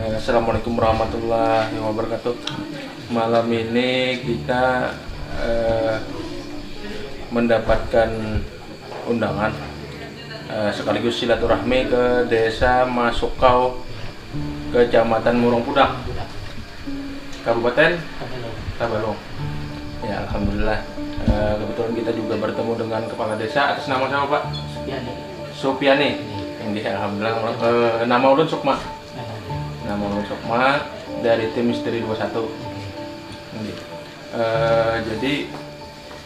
Assalamualaikum warahmatullahi wabarakatuh. Malam ini kita mendapatkan undangan sekaligus silaturahmi ke Desa Masukau, Kecamatan Murung Pudang, Kabupaten Tabalong. Ya, alhamdulillah. Kebetulan kita juga bertemu dengan kepala desa. Atas nama siapa, Pak? Supiani. Alhamdulillah. Nama ulun Sukma. Nama ulun Sukma dari tim Misteri 21. Jadi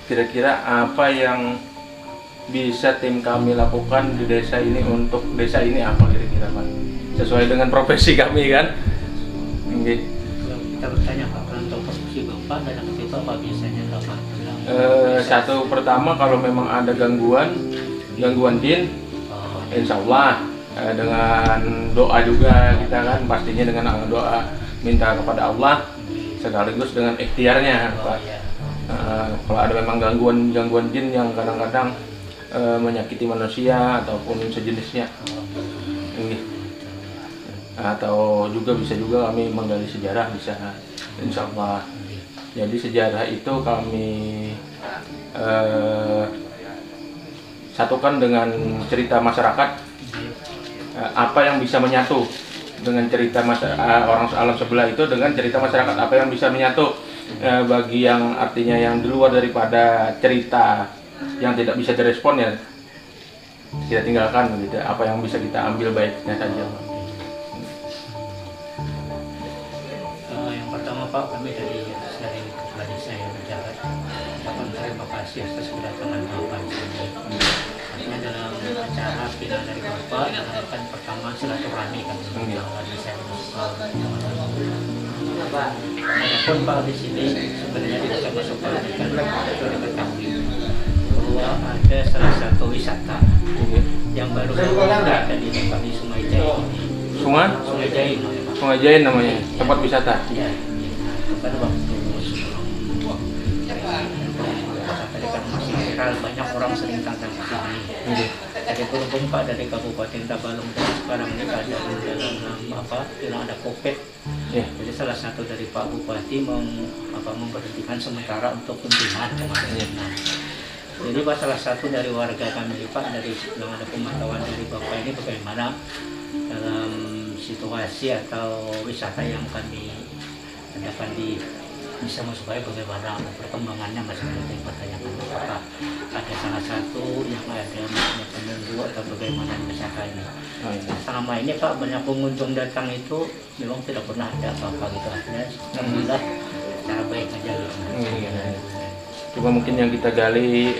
kira-kira apa yang bisa tim kami lakukan di desa ini untuk desa ini apa kira-kira, Pak? Sesuai dengan profesi kami kan? Kalau kita bertanya Pak, untuk profesi Bapak dan aktivitas apa biasanya Bapak? Satu pertama, kalau memang ada gangguan jin, insya Allah dengan doa juga kita kan pastinya dengan doa minta kepada Allah sekaligus dengan ikhtiarnya, Pak. Kalau ada memang gangguan jin yang kadang-kadang menyakiti manusia ataupun sejenisnya, atau juga bisa juga kami menggali sejarah, bisa insya Allah. Jadi sejarah itu kami satukan dengan cerita masyarakat, apa yang bisa menyatu dengan cerita orang alam sebelah itu dengan cerita masyarakat, apa yang bisa menyatu bagi yang artinya yang di luar daripada cerita yang tidak bisa direspon, ya kita tinggalkan gitu. Apa yang bisa kita ambil baiknya saja. Yang pertama Pak, kami dari kepala desa yang berjalan dapat terima kasih atas kedatangan Bapak di sini. Artinya dalam acara final dari Bapak akan pertama silaturahmi kan kepala desa yang Adapun Pak di sini sebenarnya tidak bisa masuk Pak, kan sudah diketahui bahwa ada salah satu wisata yang baru ada di tempat di Sungai Jain ini. Sungai Jain namanya. Sungai Jain namanya, tempat wisata. Ya, tempat waktu tadi kan masih viral, banyak orang sering datang ke sini. Jadi berhubung Pak dari Kabupaten Tabalong dan sekarang ini keadaan dalam tidak ada COVID. Jadi salah satu dari Pak Bupati memberhentikan sementara untuk kunjungan kemarin. Jadi Pak, salah satu dari warga kami Pak, dari yang ada pemantauan dari Bapak ini bagaimana dalam situasi atau wisata yang kami adakan di bisa masuk bagaimana perkembangannya, masih ada pertanyaan apakah ada salah satu yang ada menunggu atau bagaimana wisata ini. Selama ini Pak, banyak pengunjung datang itu memang tidak pernah ada apa-apa gitu, artinya alhamdulillah cara baik aja gitu. Cuma mungkin yang kita gali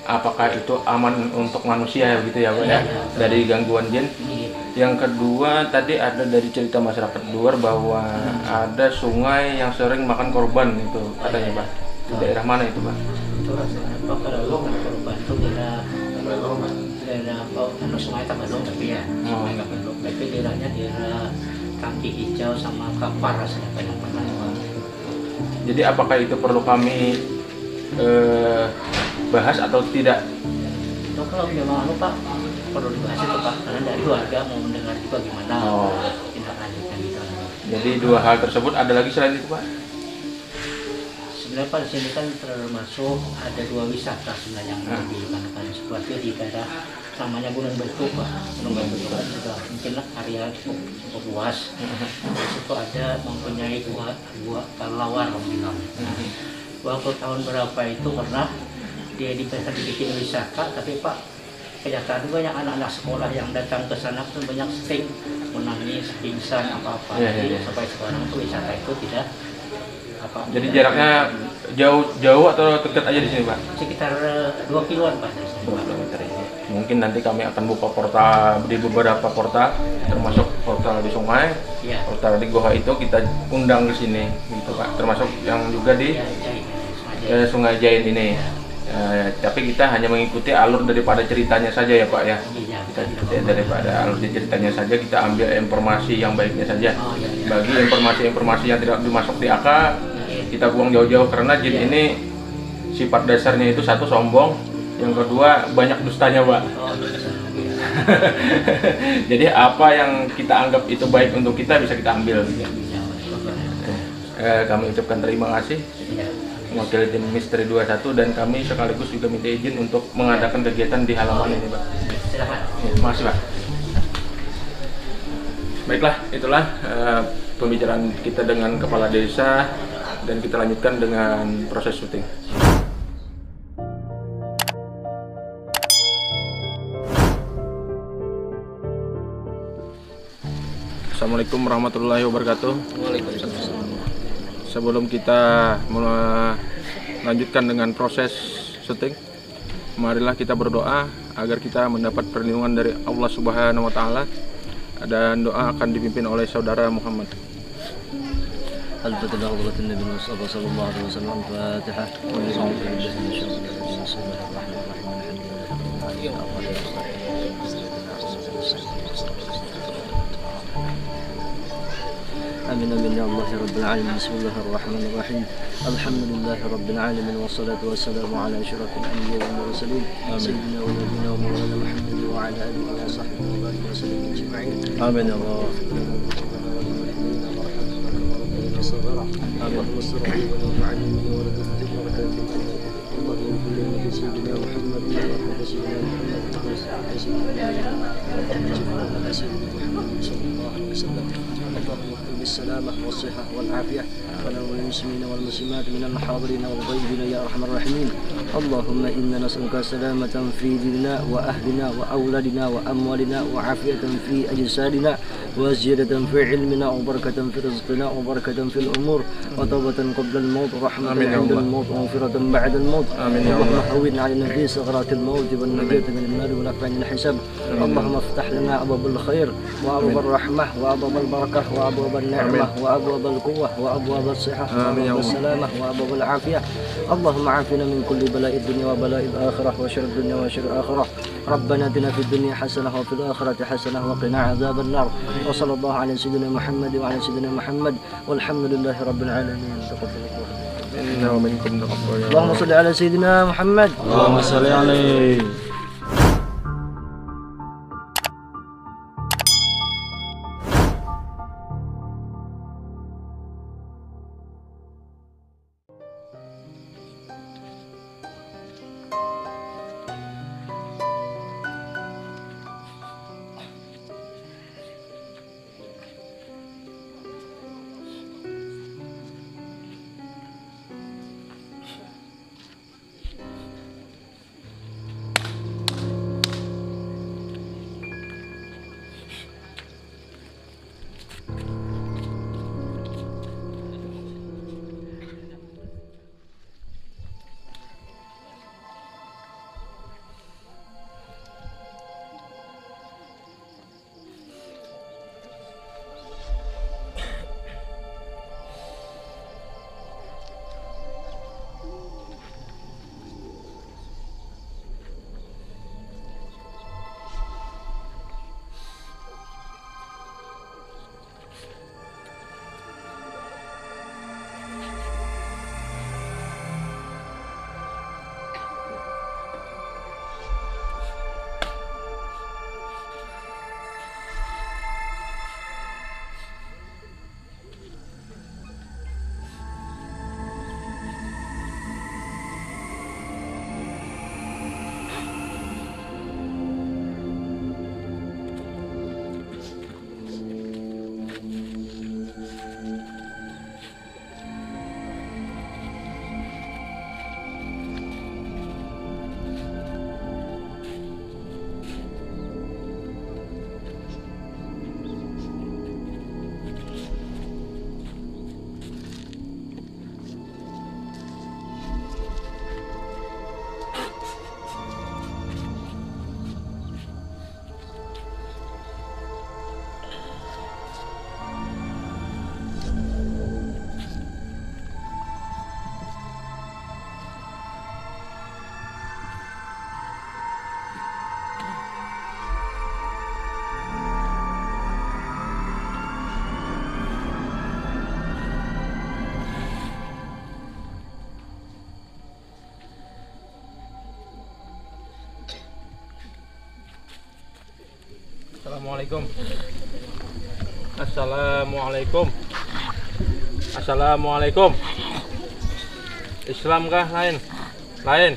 apakah itu aman untuk manusia gitu ya, Pak ya, dari gangguan jin. Yang kedua tadi ada dari cerita masyarakat luar bahwa ada sungai yang sering makan korban itu katanya, Pak. Di daerah mana itu, Pak? Itu rasanya Pak, kalau makan korban itu daerah sungai Tabalong tapi ya, sungai Tabalong, tapi daerahnya daerah Kaki Hijau sama Kapar rasanya Pak yang pernah. Jadi apakah itu perlu kami bahas atau tidak? Itu kalau memang Pak perlu dibahas itu Pak, karena dari warga mau mendengar juga gimana tindak lanjutnya gitu. Jadi dua hal tersebut, ada lagi selain itu, Pak? Sebenarnya Pak, di sini kan termasuk ada dua wisata sebenarnya yang dilakukan, seperti di daerah namanya Gunung Batu Pak. Gunung Batu itu kan juga mungkin area cukup luas. Di situ ada mempunyai gua kelelawar bilang. Waktu tahun berapa itu pernah dia dibikin wisata, tapi Pak, kenyataan banyak anak-anak sekolah yang datang ke sana pun banyak sering menangis, pingsan apa-apa. Jadi sampai sekarang itu wisata itu tidak apa. Jadi jaraknya jauh atau dekat aja di sini, Pak? Sekitar 2 kiloan Pak dari sini. 2 kilometer ya. Mungkin nanti kami akan buka portal di beberapa portal, termasuk portal di sungai, portal di Goa itu kita undang ke sini gitu, Pak. Termasuk yang juga di Sungai Jain ini. Tapi kita hanya mengikuti alur daripada ceritanya saja ya, Pak ya. Kita ikuti daripada alur ceritanya saja, kita ambil informasi yang baiknya saja. Bagi informasi-informasi yang tidak dimasuk di akal, kita buang jauh-jauh, karena jin ini sifat dasarnya itu satu, sombong, yang kedua banyak dustanya, Pak. Jadi apa yang kita anggap itu baik untuk kita bisa kita ambil. Kami ucapkan terima kasih mewakili tim Misteri 21 dan kami sekaligus juga minta izin untuk mengadakan kegiatan di halaman ini, Pak. Silakan. Makasih, Pak. Baiklah, itulah pembicaraan kita dengan kepala desa dan kita lanjutkan dengan proses syuting. Assalamualaikum warahmatullahi wabarakatuh. Waalaikumsalam. Sebelum kita melanjutkan dengan proses syuting, marilah kita berdoa agar kita mendapat perlindungan dari Allah Subhanahu wa Ta'ala, dan doa akan dipimpin oleh saudara Muhammad. الفتح حضرة النبي المصطفى صلى الله عليه وسلم. الفاتحة. أعوذ بالله من الشيطان الرجيم. بسم الله الرحمن الرحيم. الحمد لله رب العالمين. آمين آمين يا الله رب العالمين. بسم الله الرحمن الرحيم. الحمد لله رب العالمين والصلاة والسلام على أشرف الأنبياء والمرسلين سيدنا ونبينا ومولانا محمد وعلى آله وصحبه وبارك وسلم أجمعين. آمين يا الله. اللهم استر عيوبنا وعن يمين ولا تفتح بركاته. اللهم كل نبي سيدنا محمد وعلى سيدنا محمد وعلى سيدنا محمد صلى الله عليه وسلم. اللهم اكتب بالسلامة والصحة والعافية والمسلمين والمسلمات من الحاضرين والغيبين يا أرحم الراحمين. اللهم إنا نسألك سلامة في ديننا وأهلنا وأولادنا وأموالنا وعافية في أجسادنا وزيادة في علمنا وبركة في رزقنا وبركة في الأمور وتوبة قبل الموت ورحمة عند الموت ومغفرة بعد الموت. اللهم هون علينا في سغرات الموت والنجاة من النار والعفو عن الحساب. اللهم افتح لنا أبواب الخير وأبواب الرحمة وأبواب البركة وأبواب النعمة وأبواب القوة وأبواب الصحة وأبواب السلامة وأبواب العافية. اللهم عافنا من كل بلاء الدنيا وبلاء الآخرة وشر الدنيا وشر الآخرة. ربنا اتنا في الدنيا حسنة وفي الآخرة حسنة وقنا عذاب النار. وصلى الله على سيدنا محمد وعلى سيدنا محمد والحمد لله رب العالمين. تقبل الله منكم. اللهم صل على سيدنا محمد. اللهم صل عليه. Assalamualaikum. Assalamualaikum. Assalamualaikum. Islam kah lain? Lain.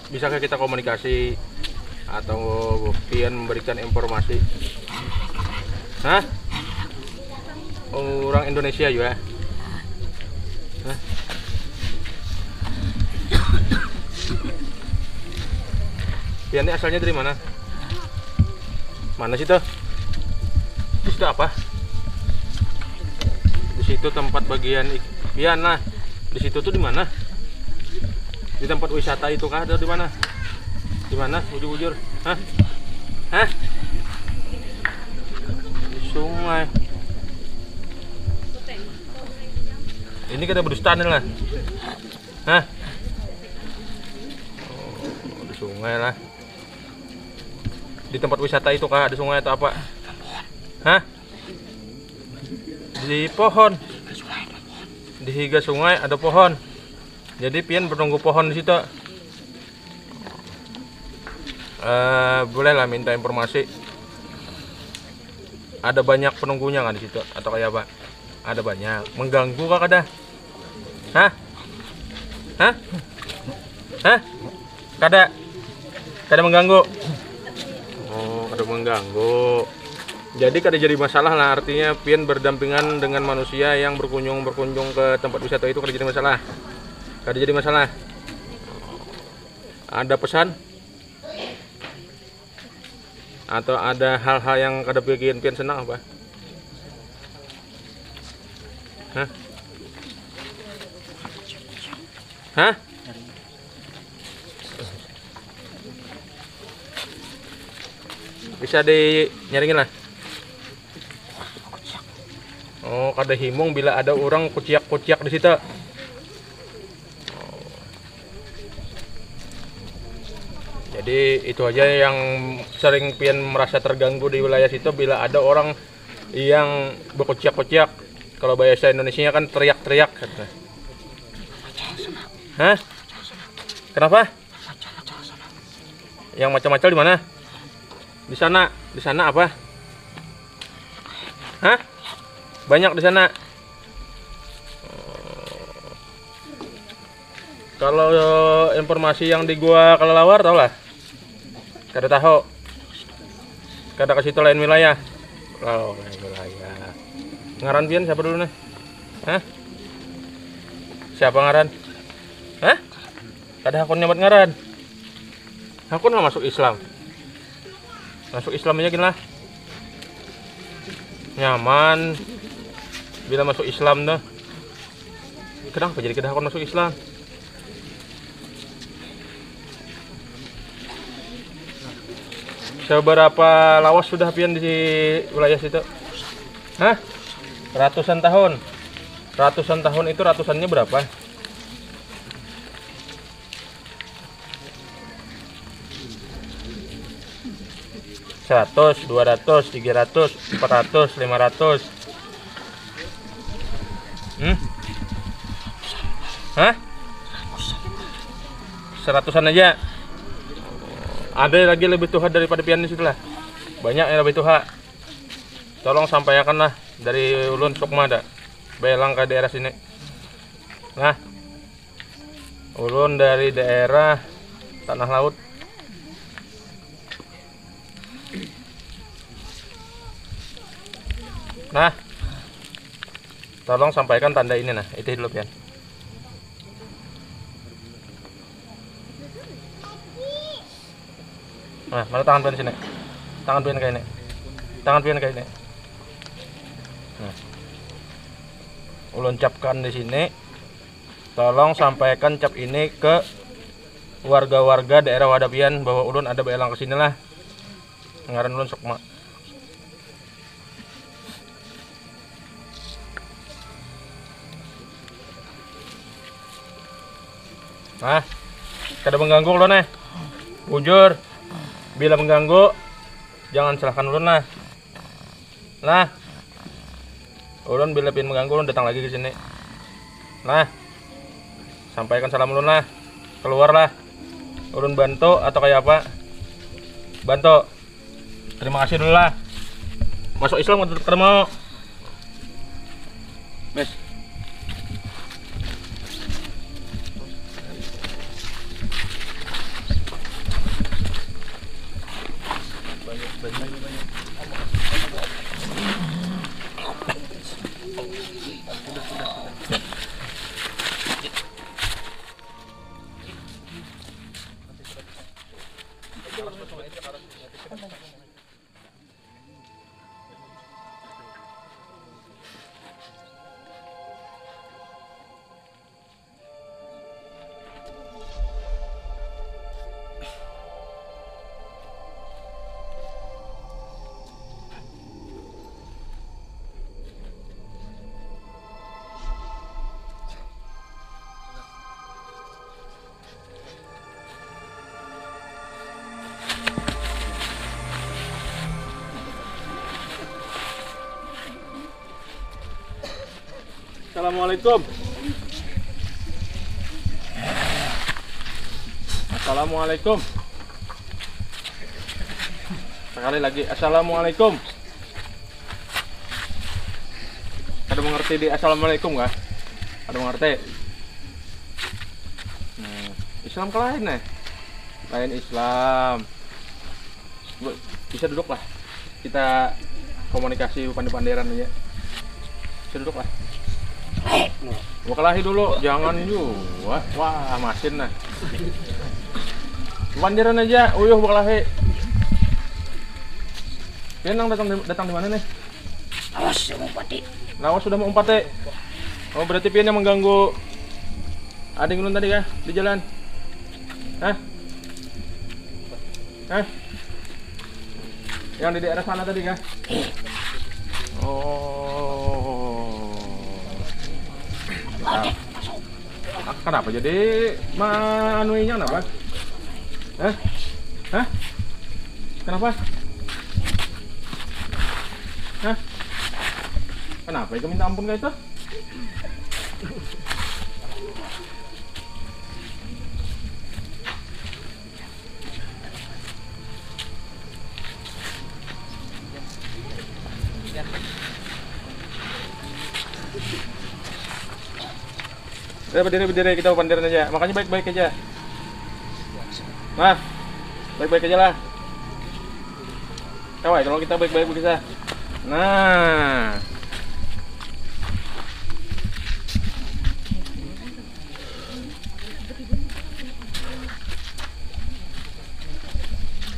Bisakah kita komunikasi atau pian memberikan informasi? Hah? Orang Indonesia juga? Hah? Pian ini asalnya dari mana? Mana sih tuh? Di situ apa? Di situ tempat bagian pian lah. Di situ tuh di mana? Di tempat wisata itu kah atau di mana? Di mana? Bujur-bujur. Hah? Hah? Di sungai. Ini kita berdusta nih lah. Hah? Oh, di sungai lah. Di tempat wisata itu kah? Di sungai atau apa? Hah? Di pohon. Di higa sungai ada pohon. Jadi pian menunggu pohon di situ. Bolehlah minta informasi. Ada banyak penunggunya nggak di situ atau kayak apa? Ada banyak. Mengganggu kah kada? Hah? Hah? Hah? Kada? Kada mengganggu? Oh, kada mengganggu. Jadi kada jadi masalah lah, artinya pian berdampingan dengan manusia yang berkunjung ke tempat wisata itu kada jadi masalah. Kada jadi masalah. Ada pesan? Atau ada hal-hal yang kada bikin pian senang apa? Hah? Hah? Bisa dinyaringin lah. Oh, kada himung bila ada orang kuciak-kuciak di situ. Jadi itu aja yang sering pian merasa terganggu di wilayah situ bila ada orang yang berkuciak-kuciak. Kalau bahasa Indonesia kan teriak-teriak. Hah? Kenapa? Yang macam-macam di mana? Di sana. Di sana apa? Hah? Banyak di sana. Kalau informasi yang di gua kelelawar tau lah. Kada tahu. Kada ke situ lain wilayah. Oh, lain wilayah. Ngaran pian siapa dulu nih? Hah? Siapa ngaran? Hah? Kada hakun nyabat ngaran. Hakun nggak masuk Islam. Masuk Islam aja gini lah. Nyaman. Bila masuk Islam dah. Kenapa jadi kada hakun masuk Islam? Seberapa lawas sudah pian di wilayah situ? Hah? Ratusan tahun. Ratusan tahun itu ratusannya berapa? Seratus, 200, 300, 400, 500. Hah? Seratusan aja. Ada lagi lebih tua daripada pian di situ lah. Banyak yang lebih tua. Tolong sampaikanlah dari ulun Sukma ada. Belang ke daerah sini. Nah. Ulun dari daerah Tanah Laut. Nah. Tolong sampaikan tanda ini nah, itu dulu pian. Nah, mana tangan pian sini? Tangan pian kayak ini. Tangan pian kayak ini. Nah. Ulun capkan di sini. Tolong sampaikan cap ini ke warga-warga daerah Wadapian bahwa ulun ada belang ke sini lah. Ngaran ulun Sukma. Nah, kada mengganggu ulun nih. Bujur. Bila mengganggu, jangan salahkan ulun lah. Nah, ulun bila pin mengganggu, ulun datang lagi ke sini. Nah, sampaikan salam ulun lah. Keluar lah. Urun bantu atau kayak apa? Bantu. Terima kasih dulu lah. Masuk Islam atau tetap mau? Mes. Assalamualaikum. Assalamualaikum. Sekali lagi, assalamualaikum. Ada mengerti di assalamualaikum nggak? Ada mengerti? Islam ke lain nih, lain Islam. Bisa duduk lah. Kita komunikasi pandai-pandairan aja. Bisa duduk lah. Mau kelahi dulu, jangan juga. Wah, masin nah. Pandiran aja, uyuh berkelahi. Kenang datang di mana nih? Awas sudah mau pati. Lawas sudah mau umpati. Oh, berarti pian yang mengganggu ading ulun tadi kah di jalan? Hah? Hah? Yang di daerah sana tadi kah? Oh. Kenapa jadi manuinya kenapa? Hah? Hah? Kenapa? Hah? Kenapa itu minta ampun kayak itu? Berdiri kita pandiran aja. Makanya baik-baik aja. Nah, baik-baik aja lah. Kawai kalau kita baik-baik bisa. Nah.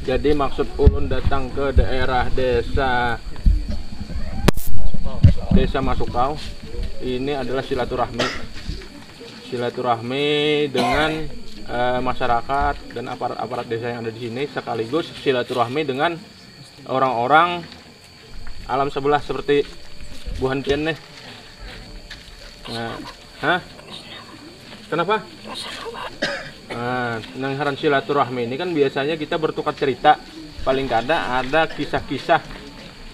Jadi maksud ulun datang ke daerah desa Masukau ini adalah silaturahmi dengan masyarakat dan aparat desa yang ada di sini, sekaligus silaturahmi dengan orang-orang alam sebelah seperti Bu Hantian nih. Nah, hah? Kenapa? Nah, nangharan silaturahmi ini kan biasanya kita bertukar cerita, paling kadang ada kisah-kisah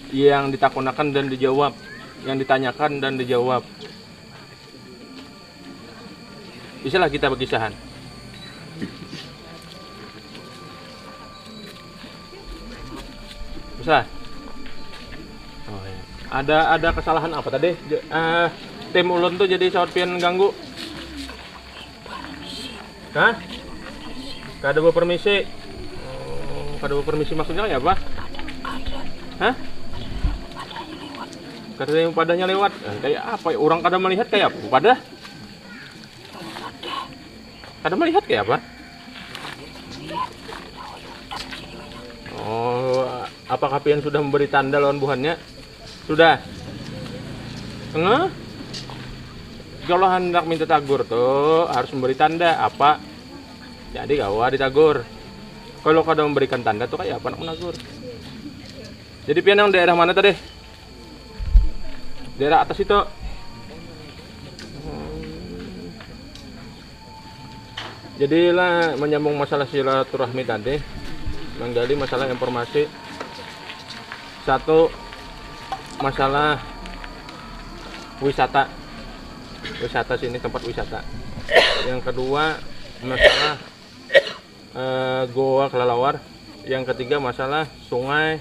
yang ditakunakan dan dijawab, yang ditanyakan dan dijawab. Bisalah kita berkisahan. Bisa. Oh, iya. Ada kesalahan apa tadi? Tim ulun tuh jadi saut pian ganggu. Hah? Kada bawa permisi. Kada bawa permisi maksudnya kayak apa? Hah? Kada yang padanya lewat. Kayak apa? Orang kada melihat kayak apa? Pada? Kada melihat kayak apa? Oh, apakah pian sudah memberi tanda lawan buhannya? Sudah. Enggak? Kalau hendak minta tagur tuh harus memberi tanda apa? Jadi gawa ditagur. Kalau kada memberikan tanda tuh kayak apa nak menagur? Jadi pian yang daerah mana tadi? Daerah atas itu. Jadilah menyambung masalah silaturahmi tadi, menggali masalah informasi. Satu, masalah wisata sini, tempat wisata. Yang kedua, masalah Goa Kelelawar. Yang ketiga masalah Sungai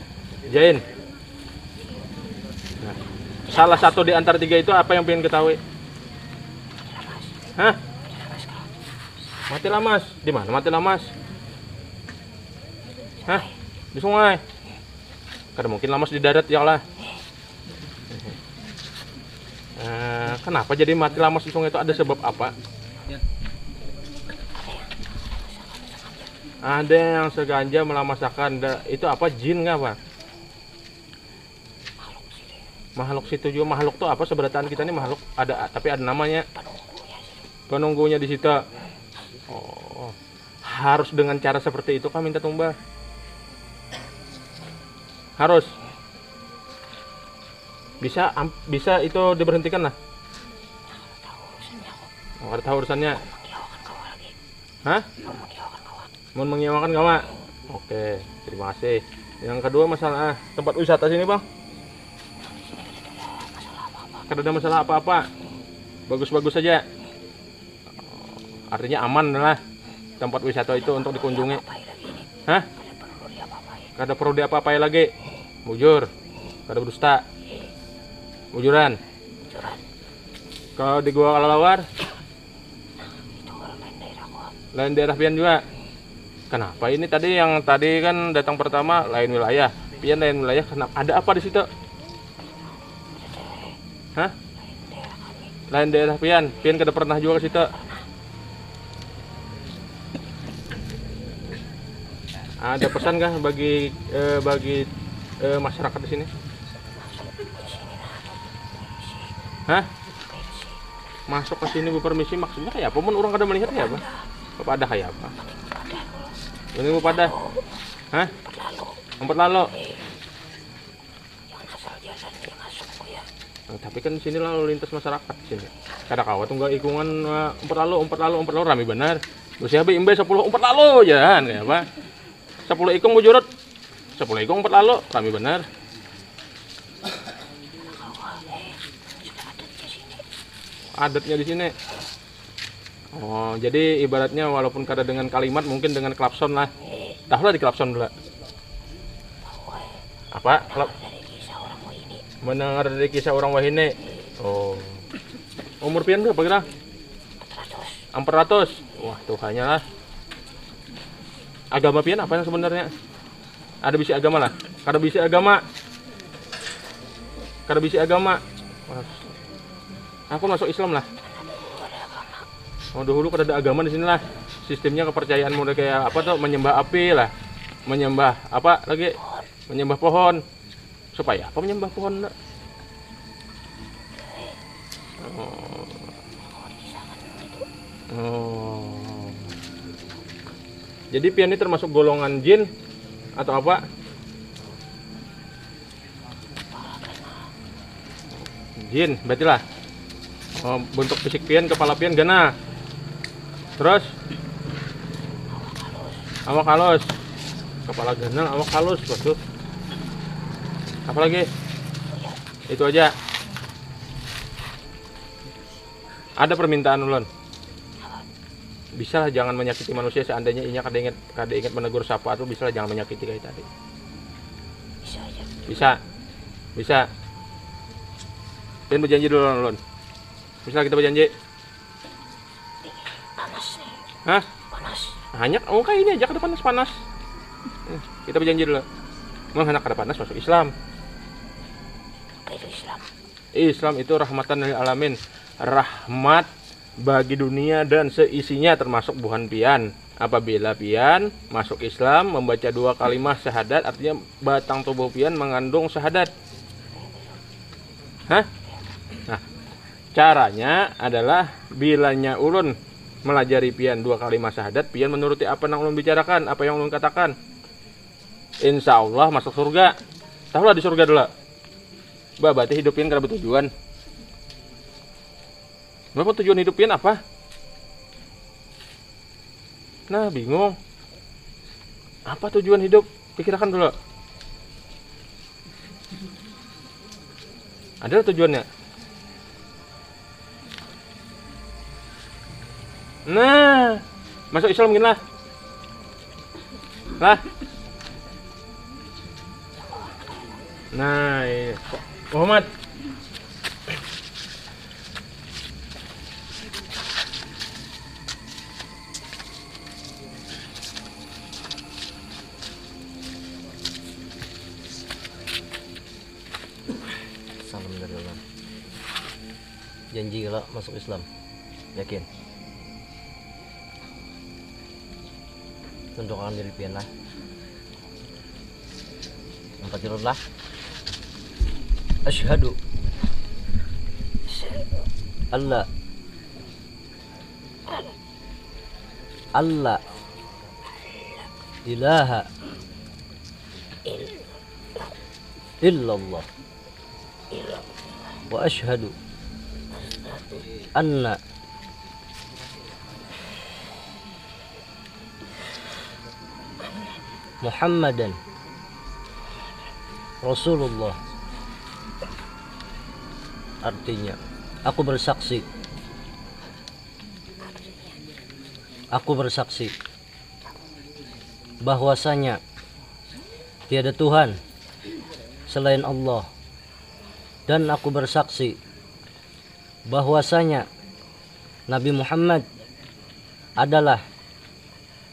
Jain. Nah, salah satu di antara tiga itu apa yang pengen ketahui? Hah? Mati Lamas. Di mana Mati Lamas? Hah? Di sungai. Kada mungkin Lamas di darat ya lah. Kenapa jadi mati Lamas di sungai itu, ada sebab apa? Ada yang sengaja melamasakan. Itu apa, jin nggak apa? Makhluk situ juga. Makhluk tuh apa, seberataan kita ini makhluk ada, tapi ada namanya. Penunggunya di situ. Oh, harus dengan cara seperti itu kah minta tumbal? Harus. Bisa itu diberhentikan lah. Oh, ada tahu urusannya. Hah? Mau mengiyakan gak, Mak? Oke, terima kasih. Yang kedua masalah tempat wisata sini, Bang. Kada ada masalah apa-apa. Bagus-bagus saja. Artinya aman lah tempat wisata itu untuk dikunjungi. Hah? Kada perlu diapa-apai lagi. Mujur. Kada berdusta. Mujuran. Kalau di Gua Kelelawar, lain daerah pian juga. Kenapa ini tadi yang tadi kan datang pertama lain wilayah, pian lain wilayah, kenapa? Ada apa di situ? Hah? Lain daerah pian kada pernah juga ke situ. Ada pesan kah bagi masyarakat di sini? Hah? Masuk ke sini berpermisi maksudnya kayak apa? Mun orang kada melihat ya apa? Apa ada kayak apa? Ini bu pada? Hah? Empat lalu. Nah, tapi kan di sini lalu lintas masyarakat sini. Kada kawat tunggal ikungan empat lalu rame benar. Terus ya imbe 10 empat lalu jangan kayak apa? 10 ikung bujurut. 10 ikung empat lalu rame benar. Adatnya di sini. Oh, jadi ibaratnya walaupun kada dengan kalimat, mungkin dengan klakson lah. Tahu lah di klakson dulu. Apa? Mendengar dari kisah orang Wahine. Oh. Umur pian berapa kira? 400. Wah, Tuhannya lah. Agama pian apa yang sebenarnya? Ada bisi agama lah. Kada bisi agama. Kada bisi agama. Aku masuk Islam lah. Oh, dulu kada ada agama di sini lah. Sistemnya kepercayaan mulai kayak apa tuh, menyembah api lah. Menyembah apa lagi? Menyembah pohon. Supaya apa menyembah pohon? Oh. Jadi pian ini termasuk golongan jin atau apa? Jin, berarti lah. Oh, bentuk fisik pian, kepala pian gana. Terus awak halus. Kepala gana, awak halus, betul. Apa lagi? Itu aja. Ada permintaan ulun. Bisa lah jangan menyakiti manusia, seandainya inya kada ingat menegur sapa atau bisa lah jangan menyakiti kayak tadi. Bisa aja. Bisa. Dan berjanji dulu ulun. Bisa kita berjanji. Panas nih. Hah? Panas. Hanya kayak ini aja kada panas. Kita berjanji dulu. Mau hendak kada panas masuk Islam. Apa itu Islam? Islam itu rahmatan lil alamin. Rahmat bagi dunia dan seisinya, termasuk buhan pian. Apabila pian masuk Islam, membaca 2 kalimat syahadat, artinya batang tubuh pian mengandung syahadat. Hah? Nah, caranya adalah bilanya ulun melajari pian 2 kalimat syahadat, pian menuruti apa yang ulun bicarakan, apa yang ulun katakan, insya Allah masuk surga. Tahulah di surga dulu. Berarti hidup pian kada bertujuan. Berapa tujuan hidup pian apa? Nah, bingung. Apa tujuan hidup? Pikirkan dulu. Ada tujuannya. Nah, masuk Islam gini lah. Lah. Nah, ini. Muhammad. Salam dari Allah. Janji kalau masuk Islam, yakin? Tunjukkan diri pian lah. Alhamdulillah. Asyhadu Allah ilaha illallah wa asyhadu anna Muhammadan Rasulullah. Artinya, aku bersaksi bahwasanya tiada Tuhan selain Allah, dan aku bersaksi bahwasanya Nabi Muhammad adalah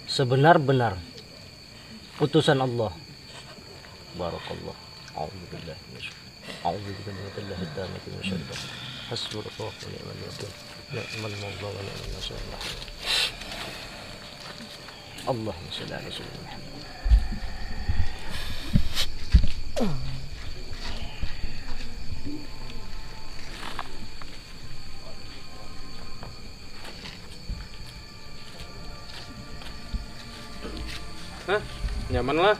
sebenar-benar utusan Allah. Barakallah. A'udzubillahi minasyaitonir Hasbunallahu wa ni'mal wakil. Ni'mal mawla wa ni'mal nasir. Allahumma shalli ala sayyidina Muhammad. Nah, nyaman lah.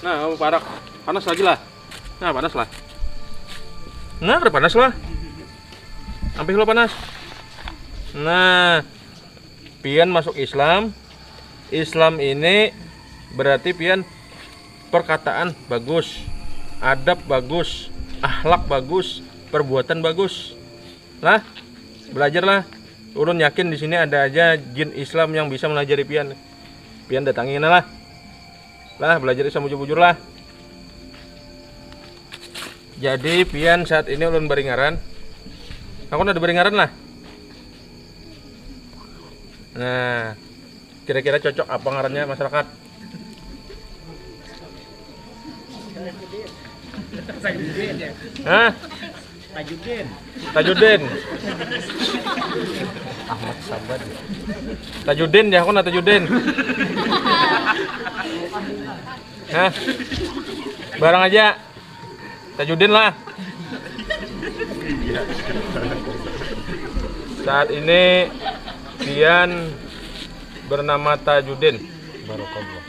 Nah, kamu panas lagi lah. Nah, panas lah. Nah, udah panas lah. Sampai lo panas. Nah, pian masuk Islam. Islam ini berarti pian perkataan bagus, adab bagus, akhlak bagus, perbuatan bagus. Lah, belajarlah. Ulun yakin di sini ada aja jin Islam yang bisa mengajari pian. Pian datangin lah. Lah, belajar Islam bujur-bujur lah. Jadi pian saat ini ulun beringaran. Aku udah beringaran lah. Nah, kira-kira cocok apa ngarannya masyarakat? Hah? Tajudin. Ahmad Sabar. Tajudin ya, aku nak Tajudin. Hah? Barang aja. Tajudin lah. Saat ini pian bernama Tajudin. Barakallah.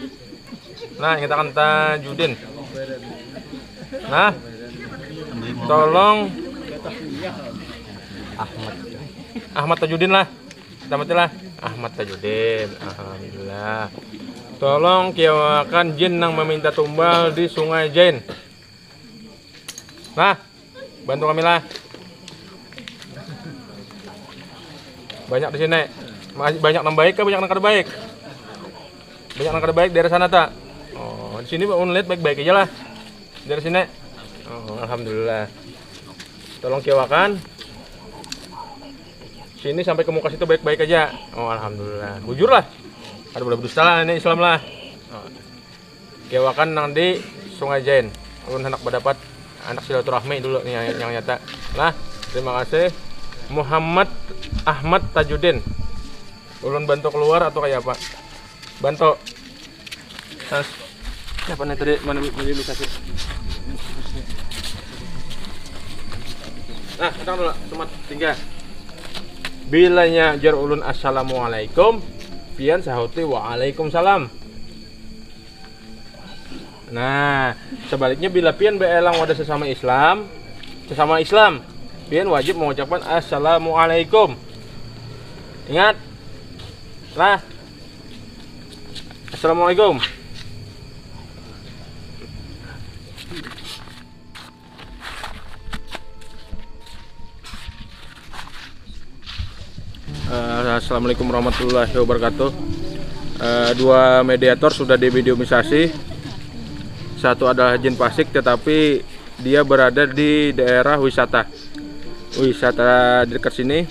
Nah, kita akan Tajudin. Nah, tolong Ahmad Tajudin lah. Tamatilah Ahmad Tajudin. Alhamdulillah. Tolong kiawakan jin yang meminta tumbal di Sungai Jain. Nah, bantu kami lah. Banyak di sini. Banyak yang baik kah, banyak yang kada baik? Banyak yang kada baik dari sana tak? Oh, di sini Pak lihat baik-baik aja lah. Dari sini. Oh, alhamdulillah. Tolong kiawakan. Sini sampai ke muka situ baik-baik aja. Oh, alhamdulillah. Bujur lah. Ada boleh berdusta lah, ini Islam lah. Oh. Kiawakan nang di Sungai Jain. Ulun hendak berdapat anak silaturahmi dulu nih yang nyata. Nah, terima kasih. Muhammad Ahmad Tajudin. Ulun bantu keluar atau kayak apa? Bantu. Nas. Siapa nih tadi mana bisa sih? Nah, datang dulu, teman tinggal. Bilanya jar ulun assalamualaikum, pian sahuti waalaikumsalam. Nah, sebaliknya bila pian beelang wadah sesama Islam, pian wajib mengucapkan assalamualaikum. Ingat, lah, assalamualaikum. Assalamualaikum warahmatullahi wabarakatuh. Dua mediator sudah divideomisasi. Satu adalah jin fasik, tetapi dia berada di daerah wisata dekat sini.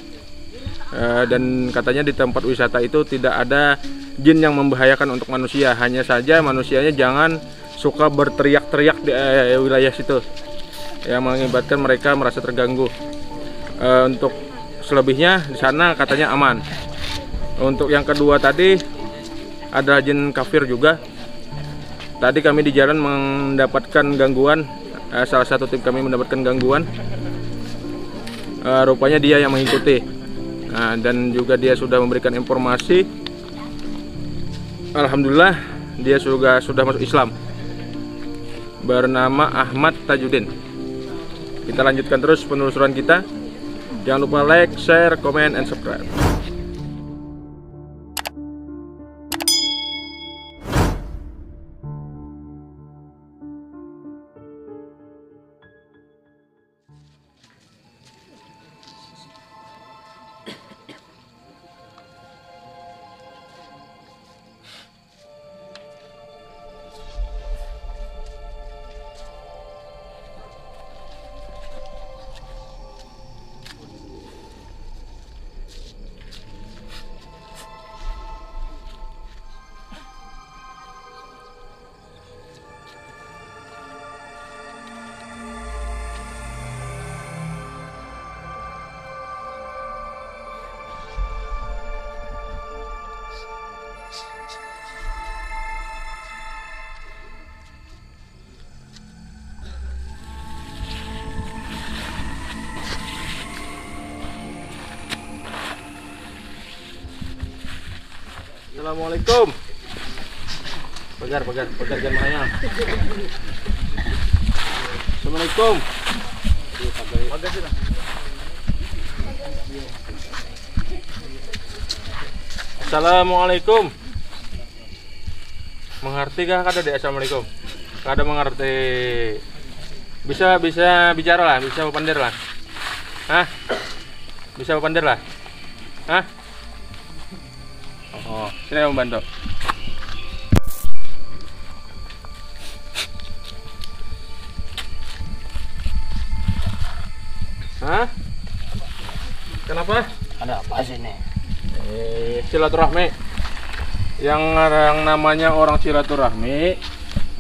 Dan katanya di tempat wisata itu tidak ada jin yang membahayakan untuk manusia. Hanya saja manusianya jangan suka berteriak-teriak di wilayah situ, yang mengakibatkan mereka merasa terganggu. Untuk selebihnya di sana katanya aman. Untuk yang kedua tadi ada jin kafir juga. Tadi kami di jalan mendapatkan gangguan, salah satu tim kami mendapatkan gangguan. Rupanya dia yang mengikuti. Dan juga dia sudah memberikan informasi. Alhamdulillah dia sudah masuk Islam. Bernama Ahmad Tajudin. Kita lanjutkan terus penelusuran kita. Jangan lupa like, share, comment, and subscribe. Assalamualaikum. Pagar jangan mayang. Assalamualaikum. Assalamualaikum. Mengerti kah kada dek? Assalamualaikum. Kada mengerti. Bisa bicara lah, bisa pandir lah. Hah? Bisa pandir lah. Hah? Oh, sini saya membantu. Hah? Kenapa? Ada apa sini? Silaturahmi. Yang namanya orang silaturahmi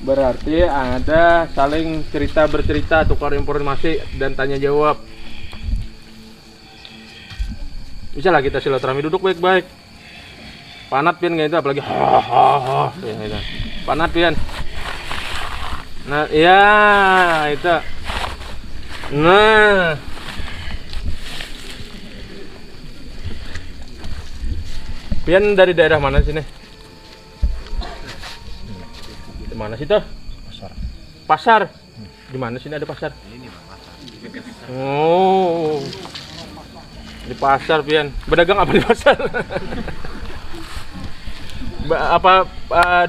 berarti ada saling bercerita, tukar informasi dan tanya jawab. Bisa lah kita silaturahmi, duduk baik-baik. Panat pian kayak itu, apalagi gitu. Panat pian. Nah, iya itu. Nah. Pian dari daerah mana sini? Di mana sih tuh? Pasar. Di mana sini ada pasar? Ini pasar. Oh. Di pasar pian. Berdagang apa di pasar?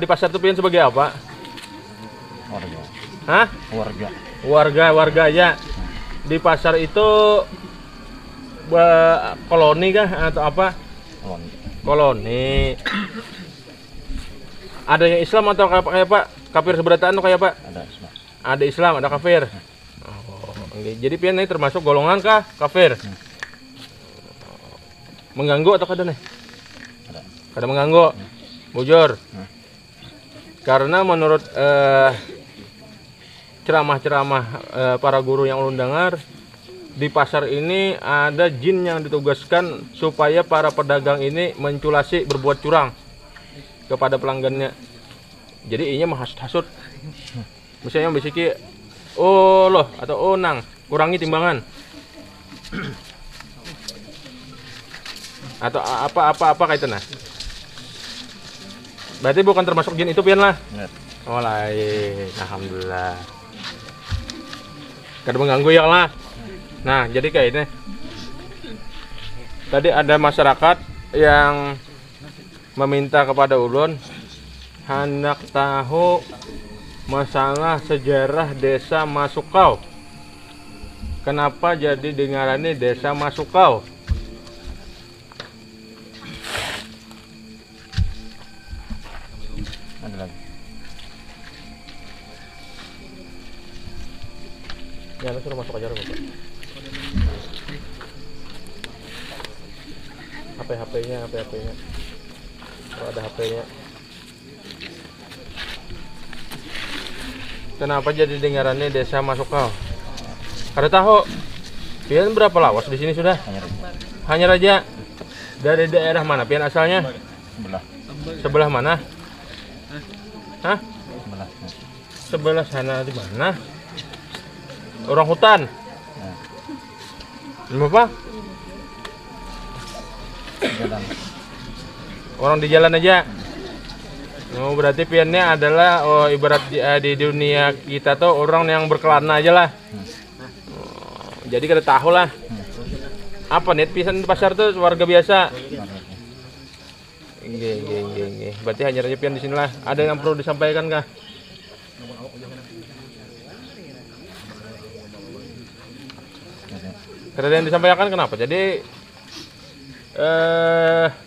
Di pasar itu pian sebagai apa? Warga. Hah? Warga ya. Di pasar itu koloni kah atau apa? Koloni. Ada yang Islam atau kayak Pak? Kafir seberataan atau kayak Pak? Ada Islam. Ada Islam, ada kafir. Oh, okay. Jadi pian ini termasuk golongan kah kafir? Mengganggu atau kada nih? Kada mengganggu. Bujur. Karena menurut ceramah-ceramah para guru yang ulun dengar, di pasar ini ada jin yang ditugaskan supaya para pedagang ini menculasi berbuat curang kepada pelanggannya. Jadi inya menghasut-hasut. Misalnya bisiki, oh loh atau oh nang, kurangi timbangan. Atau apa kaitannya? Berarti bukan termasuk jin itu pian lah. Oh lain, alhamdulillah. Kada mengganggu ya lah. Nah, jadi kayak ini. Tadi ada masyarakat yang meminta kepada ulun hendak tahu masalah sejarah Desa Masukau. Kenapa jadi dengarane Desa Masukau? Ada lagi. Ya, lu suruh masuk aja Bapak. HP-nya. Kalau ada HP-nya. Kenapa jadi dengarannya desa masuk kau? Kada tahu. Pian berapa lawas di sini sudah? Hanya Raja. Dari daerah mana pian asalnya? Sebelah mana? Hah? Sebelah sana di mana? Orang hutan. Apa? Jalan. Orang di jalan aja. Oh, berarti piannya adalah ibarat di dunia kita tuh orang yang berkelana aja lah. Jadi kada tahu lah. Apa nih pisan di pasar tuh warga biasa. Nggih. Berarti hanya Raja pian di sinilah. Ada yang perlu disampaikan kah? Ada yang disampaikan kenapa? Jadi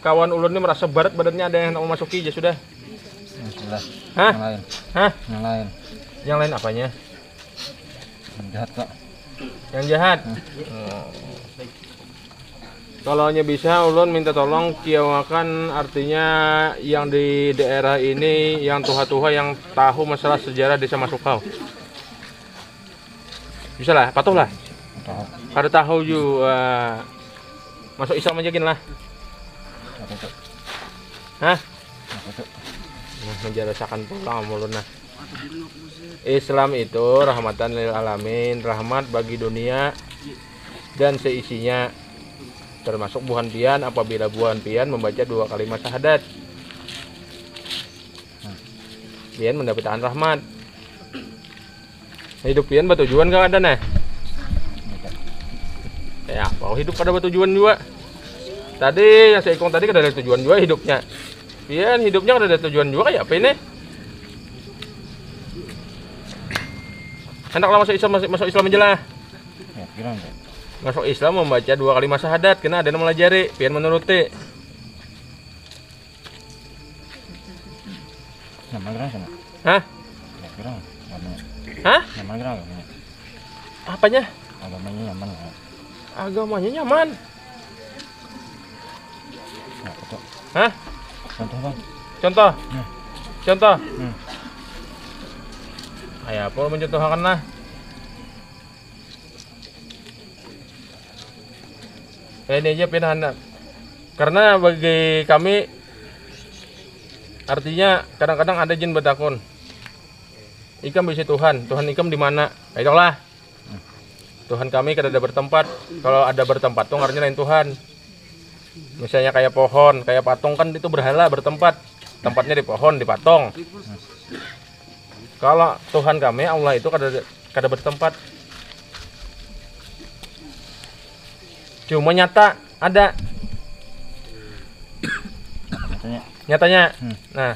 kawan ulun ini merasa berat badannya, ada yang mau masuki aja sudah. Hah? Yang lain. Hah? Yang lain. Yang lain apanya? Yang jahat kok. Yang jahat. Kalau hanya bisa ulun minta tolong kiawakan, artinya yang di daerah ini yang tuha-tuha yang tahu masalah sejarah desa Masukau. Bisa lah, patuh lah. Kada tahu juga masuk Islam aja gin lah. Hah? Menjelasakan pulang mulun nah. Islam itu rahmatan lil alamin, rahmat bagi dunia dan seisinya, termasuk buhan pian apabila buhan pian membaca 2 kalimat syahadat. Pian mendapatkan rahmat. Hidup pian bertujuan kang ada nah. Ya, kalau hidup ada bertujuan juga. Tadi yang saya ikut tadi ada tujuan juga hidupnya. Pian hidupnya ada tujuan juga ya apa ini? Hendaklah masuk Islam aja lah. Ya, kira enggak. Masuk Islam membaca 2 kalimat syahadat, kena ada yang melajari, pian menuruti. Nyaman kira sana. Hah? Ya, kira. Hah? Nyaman kira. Apanya? Agamanya nyaman. Agamanya nyaman. Ya, betul. Hah? Contoh bang. Contoh? Contoh? Ayo, apa mencontohkan lah? Ini aja pindahan. Karena bagi kami, artinya kadang-kadang ada jin bertakun. Ikam bisa Tuhan ikam di mana? Ayolah. Tuhan kami kada ada bertempat. Kalau ada bertempat tuh artinya lain Tuhan. Misalnya kayak pohon, kayak patung kan itu berhala bertempat. Tempatnya di pohon, di patung. Kalau Tuhan kami Allah itu kada bertempat. Cuma nyata ada. Nyatanya. Nah.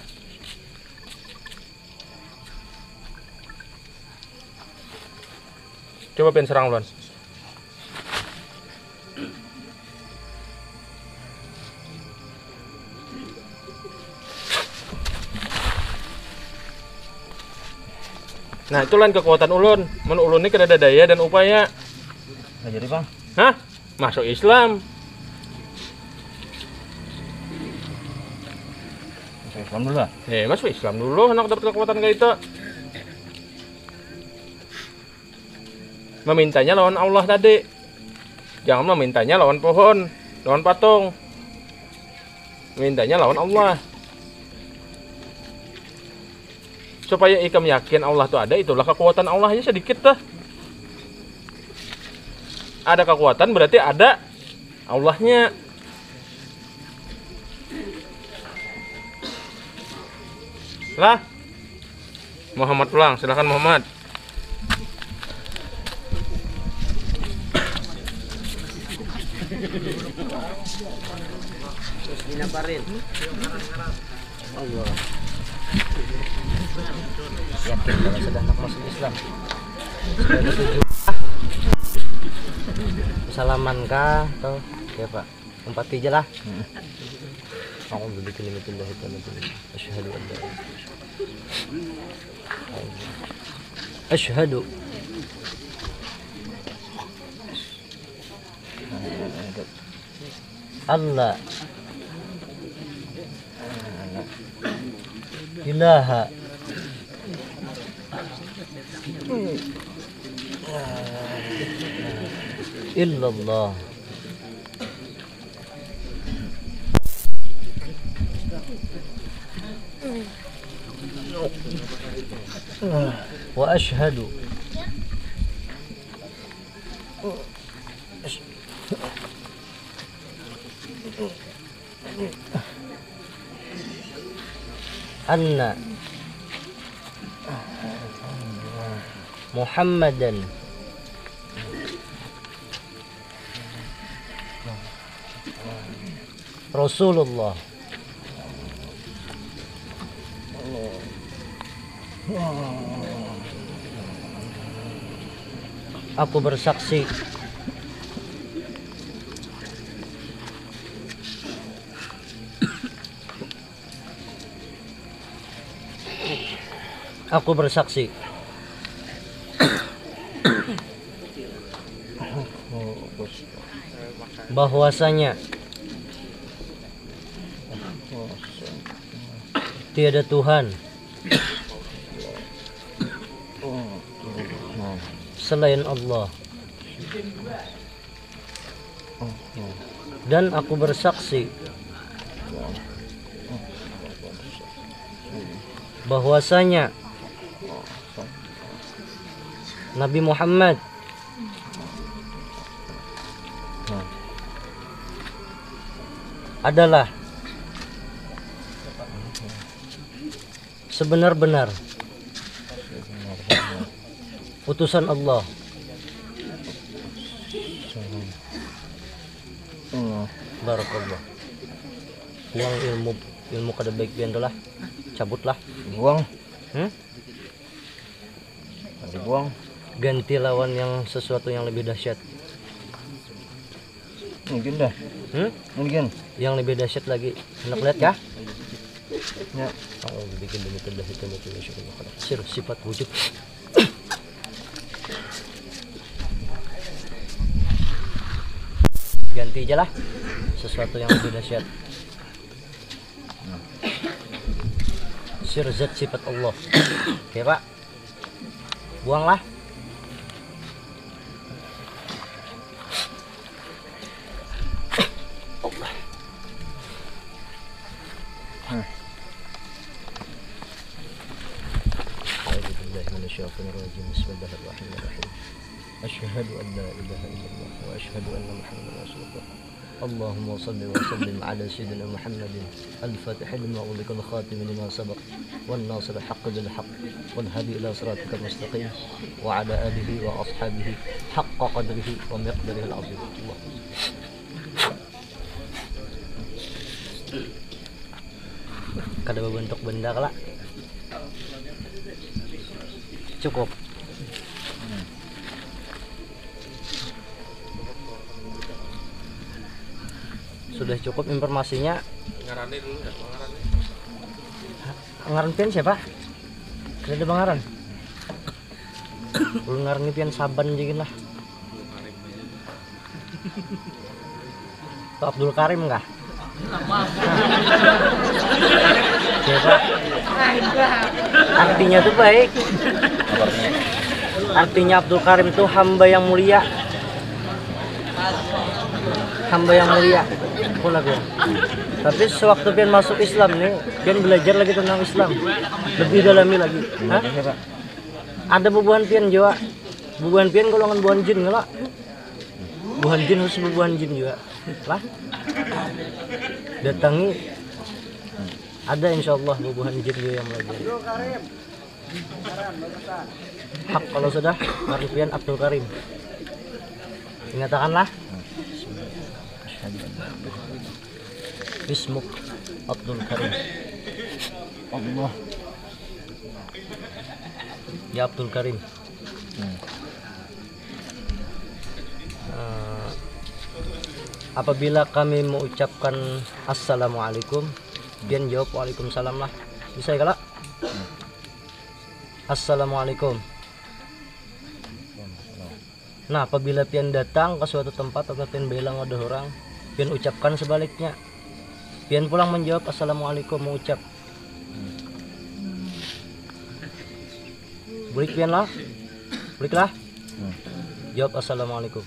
Coba pengen serang Lon. Nah, itu lain kekuatan ulun. Men ulun ini kada ada daya dan upaya. Nggak jadi bang. Hah? Masuk Islam. Masuk Islam dulu lah. Masuk Islam dulu, anak dapat kekuatan kayak itu. Memintanya lawan Allah tadi. Jangan memintanya lawan pohon, lawan patung. Mintanya lawan Allah. Supaya ikam yakin Allah itu ada, itulah kekuatan Allahnya sedikit dah. Ada kekuatan berarti ada Allahnya. Lah. Muhammad pulang, silakan Muhammad. Allah. Yakin kalau sudah nak masuk Islam. Salaman kah atau ya Pak? Empati aja lah. A'udzu bikalimatillahi tammati. Asyhadu an la ilaha illallah. Asyhadu. Allah ilaha illallah. Wa asyhadu anna Muhammadan Rasulullah. Aku bersaksi bahwasanya tiada Tuhan selain Allah, dan aku bersaksi bahwasanya Nabi Muhammad adalah sebenar-benar utusan Allah. Barakallah. Buang ilmu kada baik pian lah. Cabutlah. Buang. Buang. Ganti lawan yang sesuatu yang lebih dahsyat. Mungkin dah. Mungkin. Yang lebih dahsyat lagi. Hendak lihat kah? Ya. Oh, bikin demi terdah itu sifat wujud. Ganti aja lah sesuatu yang lebih dahsyat. Sirzat sifat Allah. Oke Pak, buanglah. Bismillahirrahmanirrahim. Asyhadu an la ilaha illallah wa asyhadu anna Muhammadan rasulullah. Allahumma shalli wa sallim ala sayyidina Muhammadin al-fatih lima ughliqa al-khatim lima sabaq wan nasir al-haqq bil haqq wal hadi ila siratikal mustaqim wa ala alihi wa ashabihi haqqa qadrihi wa miqdarihi al-azim. Allah. Kada berbentuk benda kala. Cukup. Sudah cukup informasinya. Ngarane dulu ya, ngarane. Ngaran pian siapa? Ada bangaran. Belum ngaran pian Saban jikin lah. Pak Abdul Karim enggak? Siapa? Artinya tuh baik. Artinya Abdul Karim itu hamba yang mulia. Hamba yang mulia. Tapi sewaktu pian masuk Islam nih, pian belajar lagi tentang Islam, lebih dalami lagi. Hah? Ada bubuhan pian juga, bubuhan pian golongan bubuhan jin nggak? Bubuhan jin harus bubuhan jin juga, lah. Datangi, ada insyaallah bubuhan jin juga yang belajar. Hak kalau sudah, pian Abdul Karim. Nyatakanlah. Ismuk Abdul Karim. Allah. Ya Abdul Karim. Apabila kami mengucapkan assalamualaikum, pian jawab waalaikumsalam lah. Bisa ya kalak? Assalamualaikum. Nah, apabila pian datang ke suatu tempat atau pian bilang ada orang, pian ucapkan sebaliknya. Pian pulang menjawab assalamualaikum, mengucap. Bulik pian lah. Buliklah. Jawab assalamualaikum.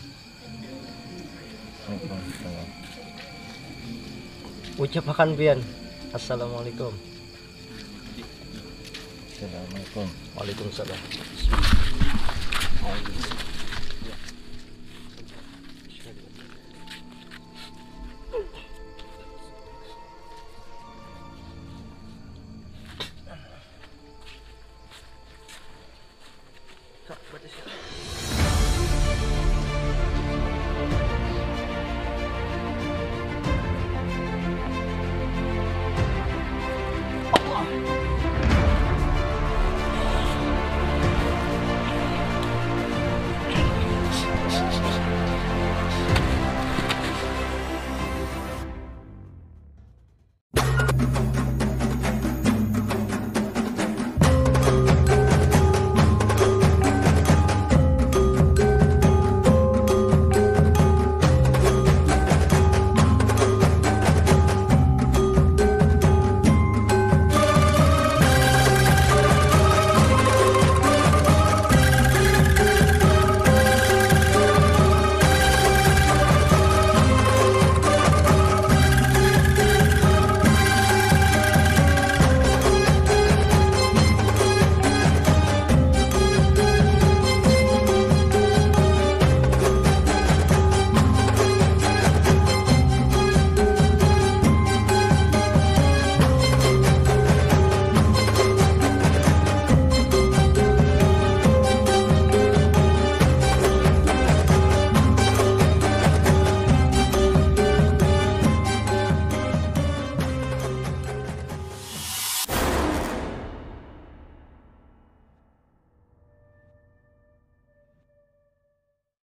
Ucapkan pian assalamualaikum. Assalamualaikum. Waalaikumsalam.